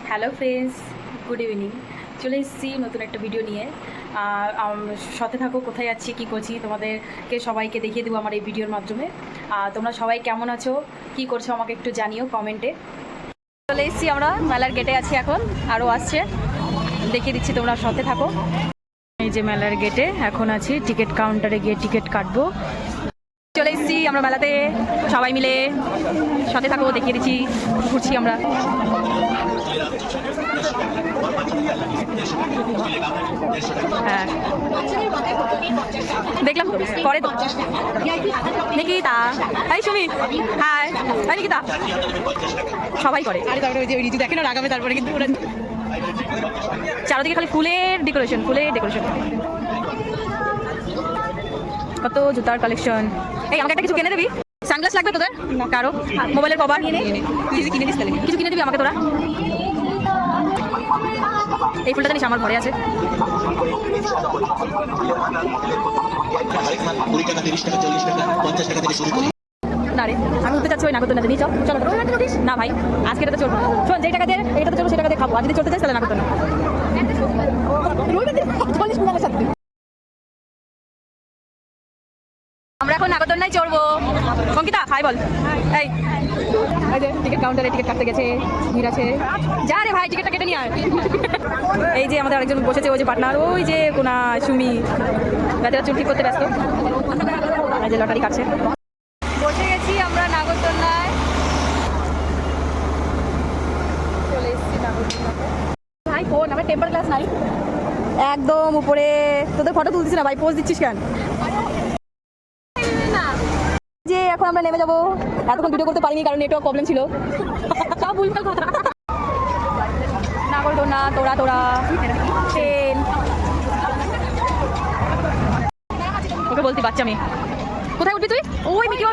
Hello friends, good evening. চলে এসেছি নতুন একটা ভিডিও নিয়ে। সাথে থাকো, কোথায় যাচ্ছি, কী করছি তোমাদেরকে সবাইকে দেখিয়ে দেবো আমার এই ভিডিওর মাধ্যমে। তোমরা সবাই কেমন আছো, কী করছো আমাকে একটু জানিও কমেন্টে। চলে এসেছি, আমরা মেলার গেটে আছি এখন, আরও আসছে, দেখিয়ে দিচ্ছি, তোমরা সাথে থাকো। এই যে মেলার গেটে এখন আছি, টিকিট কাউন্টারে গিয়ে টিকিট কাটবো। চলে এসেছি আমরা মেলাতে, সবাই মিলে সাথে থাকো, দেখিয়ে দিচ্ছি, ঘুরছি আমরা। হ্যাঁ দেখলাম তো, পরে তো নিকিতা, এই সুমি, হাই, এই নিকিতা, সবাই করে। দেখে না আগামী, তারপরে কিন্তু চারদিকে খালি ফুলের ডেকোরেশন, কত জুতার কালেকশন। এই আমাকে একটা কিছু কিনে দিবি? সানগ্লাস লাগবে তোদের কারো? মোবাইলের কভার কিছু কিনে দিবি আমাকে তোরা? এই ফুলটা জানিস আমার ঘরে আছে। না রে, আমি উঠতে চাচ্ছি ওই নাগরদোলনাতে, নিয়ে চলো না ভাই, আজকে এটা তো চলবো। শোন, যেই টাকা দিয়ে এটা তো চলবো, সেই টাকা দিয়ে খাবো। আর যদি চলতে চাইস তাহলে নাগরদোলনা। আমরা এখন নাগরদোলনায় চড়বো। অঙ্কিতা হাই বল। এই যে টিকিট কাউন্টারে টিকিট কাটতে গেছে, ভিড় আছে। যা রে ভাই, টিকিটটা কেটে নিয়ে আয়। এই যে আমাদের আরেকজন বসেছে, ওই যে পার্টনার, ওই যে কোনা সুমি, বেচারা চুল ঠিক করতে ব্যস্ত। এই যে লটারি কাটছে। বসে গেছি আমরা নাগরদোলনায়, চলে এসেছি নাগরদোলনাতে। ভাই ফোন, আমার টেম্পার গ্লাস নাই, একদম উপরে। তোদের ফটো তুলছিস না ভাই, পোজ দিচ্ছিস কেন? যে এখন আমরা নেমে যাবো। এতক্ষণ ভিডিও করতে পারিনি কারণ নেটওয়ার্ক প্রবলেম ছিল। সব ভুলভাল কথা। নাগরদোলনা, তোরা ট্রেন, ওকে বলতি বাচ্চা মেয়ে। কোথায় উঠবি তুই? ওই মিকি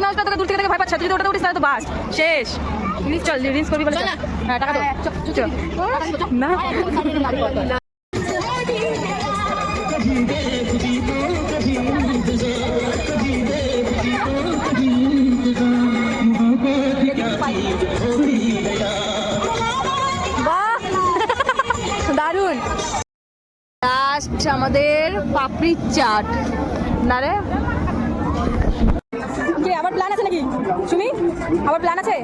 মাউসটা তোকে দূর থেকে ভয় পাচ্ছে। তুই ওটাতে উঠিস না তো বাস শেষ। চল রিলস করবি বলে, হ্যাঁ টাকা তো না। দারুন। লাস্ট আমাদের পাপড়ির চাট। না রে, আবার প্ল্যান আছে নাকি সুমি? আবার প্ল্যান আছে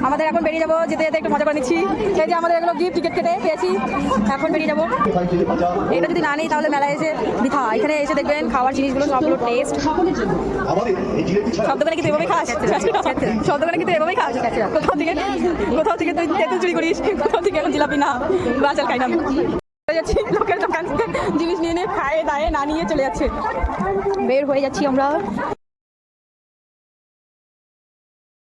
আমাদের। এখন বেরিয়ে যাবো, যেতে যেতে একটু মজা করে নিচ্ছি। এই যে আমাদের এগুলো গিফট, টিকিট কেটে পেয়েছি, এখন বেরিয়ে যাবো। এটা যদি না নেই তাহলে মেলায় এসে বৃথা। এখানে এসে দেখবেন খাওয়ার জিনিসগুলো সবগুলো টেস্ট। সব দোকানে কিন্তু এভাবেই খাস? সব দোকানে কিন্তু এভাবেই খাস? কোথাও থেকে তুই তেঁতুল চুরি করিস, কোথাও থেকে এখন জিলাপি না বা চাল খাই না। যাচ্ছি লোকের দোকান থেকে জিনিস নিয়ে খায়ে দায়ে না নিয়ে চলে যাচ্ছে। বের হয়ে যাচ্ছি আমরা